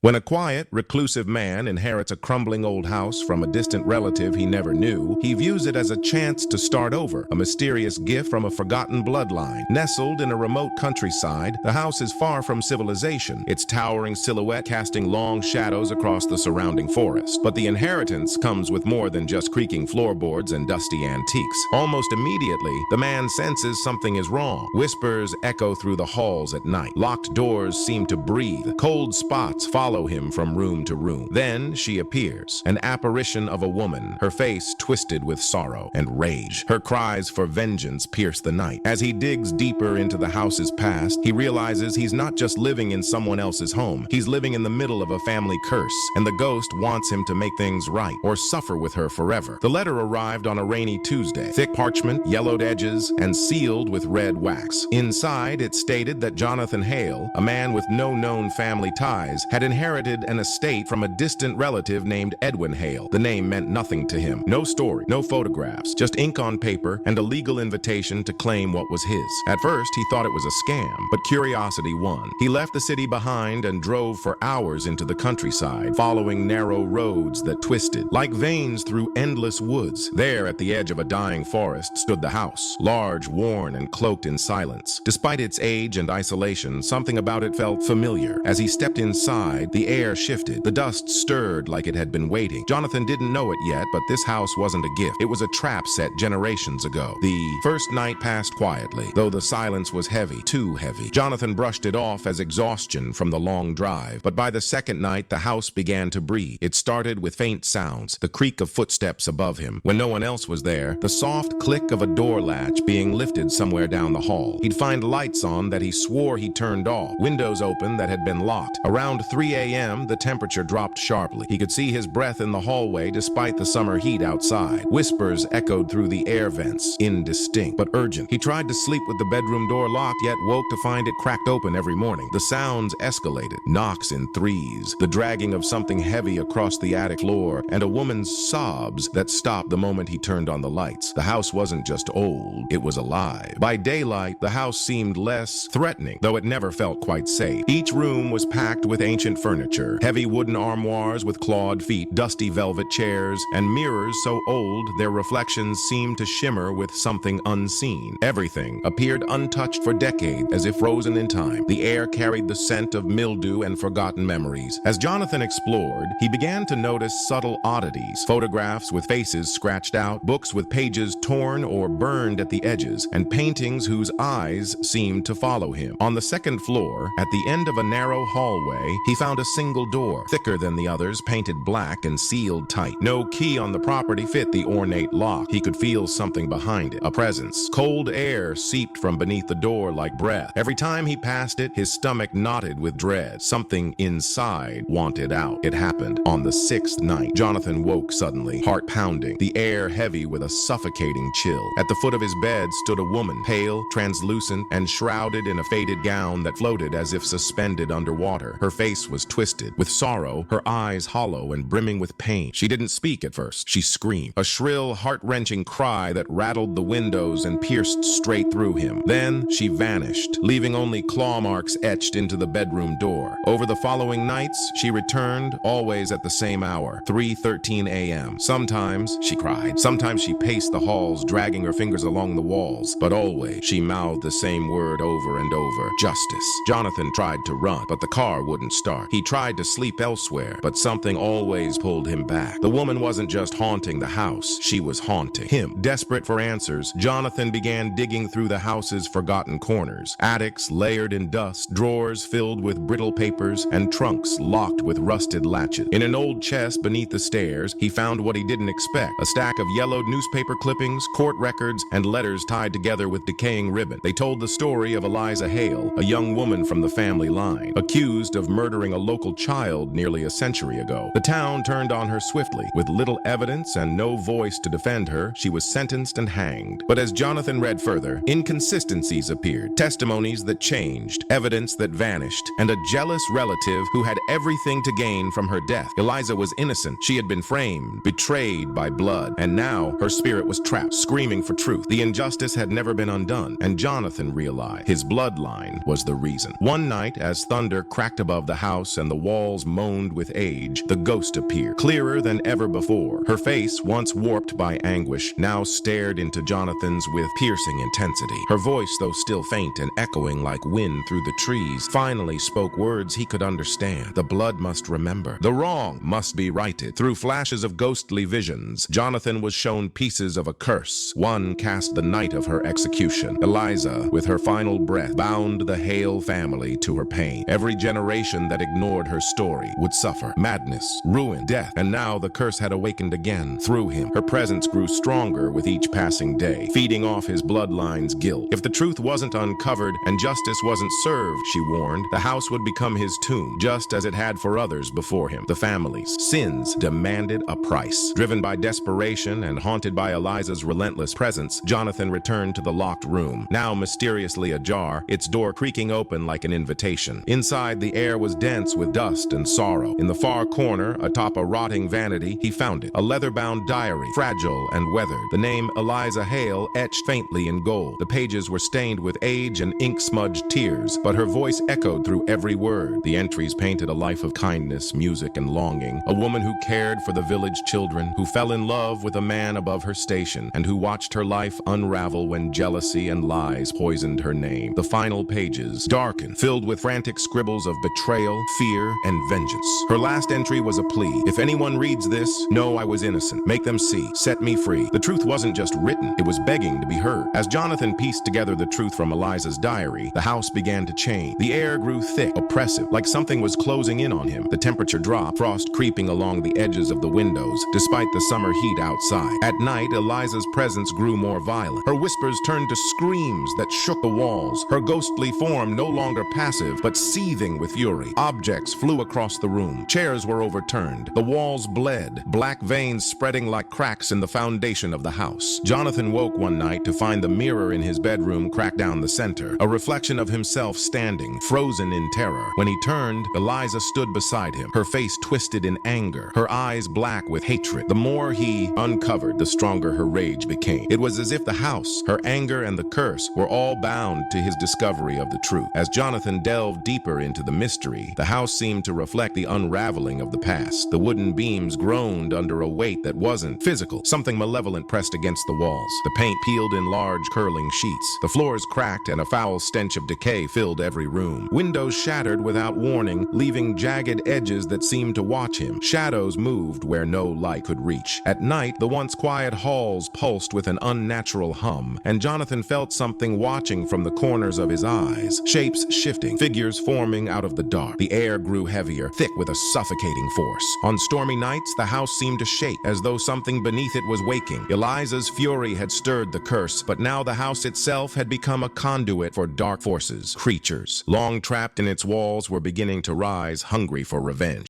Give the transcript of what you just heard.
When a quiet, reclusive man inherits a crumbling old house from a distant relative he never knew, he views it as a chance to start over, a mysterious gift from a forgotten bloodline. Nestled in a remote countryside, the house is far from civilization, its towering silhouette casting long shadows across the surrounding forest. But the inheritance comes with more than just creaking floorboards and dusty antiques. Almost immediately, the man senses something is wrong. Whispers echo through the halls at night. Locked doors seem to breathe. Cold spots follow him from room to room. Then she appears, an apparition of a woman, her face twisted with sorrow and rage. Her cries for vengeance pierce the night. As he digs deeper into the house's past, he realizes he's not just living in someone else's home. He's living in the middle of a family curse, and the ghost wants him to make things right or suffer with her forever. The letter arrived on a rainy Tuesday, thick parchment, yellowed edges, and sealed with red wax. Inside, it stated that Jonathan Hale, a man with no known family ties, had inherited an estate from a distant relative named Edwin Hale. The name meant nothing to him. No story, no photographs, just ink on paper and a legal invitation to claim what was his. At first, he thought it was a scam, but curiosity won. He left the city behind and drove for hours into the countryside, following narrow roads that twisted like veins through endless woods. There, at the edge of a dying forest, stood the house, large, worn, and cloaked in silence. Despite its age and isolation, something about it felt familiar. As he stepped inside, the air shifted. The dust stirred like it had been waiting. Jonathan didn't know it yet, but this house wasn't a gift. It was a trap set generations ago. The first night passed quietly, though the silence was heavy, too heavy. Jonathan brushed it off as exhaustion from the long drive. But by the second night, the house began to breathe. It started with faint sounds, the creak of footsteps above him. When no one else was there, the soft click of a door latch being lifted somewhere down the hall. He'd find lights on that he swore he turned off, windows open that had been locked. Around 3 a.m., the temperature dropped sharply. He could see his breath in the hallway despite the summer heat outside. Whispers echoed through the air vents, indistinct but urgent. He tried to sleep with the bedroom door locked, yet woke to find it cracked open every morning. The sounds escalated, knocks in threes, the dragging of something heavy across the attic floor, and a woman's sobs that stopped the moment he turned on the lights. The house wasn't just old, it was alive. By daylight, the house seemed less threatening, though it never felt quite safe. Each room was packed with ancient furniture, heavy wooden armoires with clawed feet, dusty velvet chairs, and mirrors so old their reflections seemed to shimmer with something unseen. Everything appeared untouched for decades, as if frozen in time. The air carried the scent of mildew and forgotten memories. As Jonathan explored, he began to notice subtle oddities: photographs with faces scratched out, books with pages torn or burned at the edges, and paintings whose eyes seemed to follow him. On the second floor, at the end of a narrow hallway, he found a single door, thicker than the others, painted black and sealed tight. No key on the property fit the ornate lock. He could feel something behind it, a presence. Cold air seeped from beneath the door like breath. Every time he passed it, his stomach knotted with dread. Something inside wanted out. It happened on the sixth night. Jonathan woke suddenly, heart pounding, the air heavy with a suffocating chill. At the foot of his bed stood a woman, pale, translucent, and shrouded in a faded gown that floated as if suspended underwater. Her face was twisted with sorrow, her eyes hollow and brimming with pain. She didn't speak at first. She screamed, a shrill, heart-wrenching cry that rattled the windows and pierced straight through him. Then she vanished, leaving only claw marks etched into the bedroom door. Over the following nights, she returned, always at the same hour, 3:13 a.m. Sometimes she cried. Sometimes she paced the halls, dragging her fingers along the walls. But always she mouthed the same word over and over: justice. Jonathan tried to run, but the car wouldn't start. He tried to sleep elsewhere, but something always pulled him back. The woman wasn't just haunting the house, she was haunting him. Desperate for answers, Jonathan began digging through the house's forgotten corners. Attics layered in dust, drawers filled with brittle papers, and trunks locked with rusted latches. In an old chest beneath the stairs, he found what he didn't expect: a stack of yellowed newspaper clippings, court records, and letters tied together with decaying ribbon. They told the story of Eliza Hale, a young woman from the family line, accused of murdering a local child nearly a century ago. The town turned on her swiftly. With little evidence and no voice to defend her, she was sentenced and hanged. But as Jonathan read further, inconsistencies appeared, testimonies that changed, evidence that vanished, and a jealous relative who had everything to gain from her death. Eliza was innocent. She had been framed, betrayed by blood, and now her spirit was trapped, screaming for truth. The injustice had never been undone, and Jonathan realized his bloodline was the reason. One night, as thunder cracked above the house house and the walls moaned with age, the ghost appeared, clearer than ever before. Her face, once warped by anguish, now stared into Jonathan's with piercing intensity. Her voice, though still faint and echoing like wind through the trees, finally spoke words he could understand. The blood must remember. The wrong must be righted. Through flashes of ghostly visions, Jonathan was shown pieces of a curse. One cast the night of her execution. Eliza, with her final breath, bound the Hale family to her pain. Every generation that ignored her story would suffer madness, ruin, death, and now the curse had awakened again through him. Her presence grew stronger with each passing day, feeding off his bloodline's guilt. If the truth wasn't uncovered and justice wasn't served, she warned, the house would become his tomb, just as it had for others before him. The family's sins demanded a price. Driven by desperation and haunted by Eliza's relentless presence, Jonathan returned to the locked room, now mysteriously ajar, its door creaking open like an invitation. Inside, the air was dense with dust and sorrow. In the far corner, atop a rotting vanity, he found it, a leather-bound diary, fragile and weathered. The name Eliza Hale etched faintly in gold. The pages were stained with age and ink-smudged tears, but her voice echoed through every word. The entries painted a life of kindness, music, and longing. A woman who cared for the village children, who fell in love with a man above her station, and who watched her life unravel when jealousy and lies poisoned her name. The final pages, darkened, filled with frantic scribbles of betrayal, fear, and vengeance. Her last entry was a plea. If anyone reads this, know I was innocent. Make them see. Set me free. The truth wasn't just written, it was begging to be heard. As Jonathan pieced together the truth from Eliza's diary, the house began to change. The air grew thick, oppressive, like something was closing in on him. The temperature dropped, frost creeping along the edges of the windows, despite the summer heat outside. At night, Eliza's presence grew more violent. Her whispers turned to screams that shook the walls. Her ghostly form no longer passive, but seething with fury. Objects flew across the room. Chairs were overturned. The walls bled, black veins spreading like cracks in the foundation of the house. Jonathan woke one night to find the mirror in his bedroom cracked down the center, a reflection of himself standing, frozen in terror. When he turned, Eliza stood beside him, her face twisted in anger, her eyes black with hatred. The more he uncovered, the stronger her rage became. It was as if the house, her anger, and the curse were all bound to his discovery of the truth. As Jonathan delved deeper into the mystery, the house seemed to reflect the unraveling of the past. The wooden beams groaned under a weight that wasn't physical. Something malevolent pressed against the walls. The paint peeled in large curling sheets. The floors cracked and a foul stench of decay filled every room. Windows shattered without warning, leaving jagged edges that seemed to watch him. Shadows moved where no light could reach. At night, the once quiet halls pulsed with an unnatural hum, and Jonathan felt something watching from the corners of his eyes. Shapes shifting, figures forming out of the dark. The air grew heavier, thick with a suffocating force. On stormy nights, the house seemed to shake, as though something beneath it was waking. Eliza's fury had stirred the curse, but now the house itself had become a conduit for dark forces. Creatures, long trapped in its walls, were beginning to rise, hungry for revenge.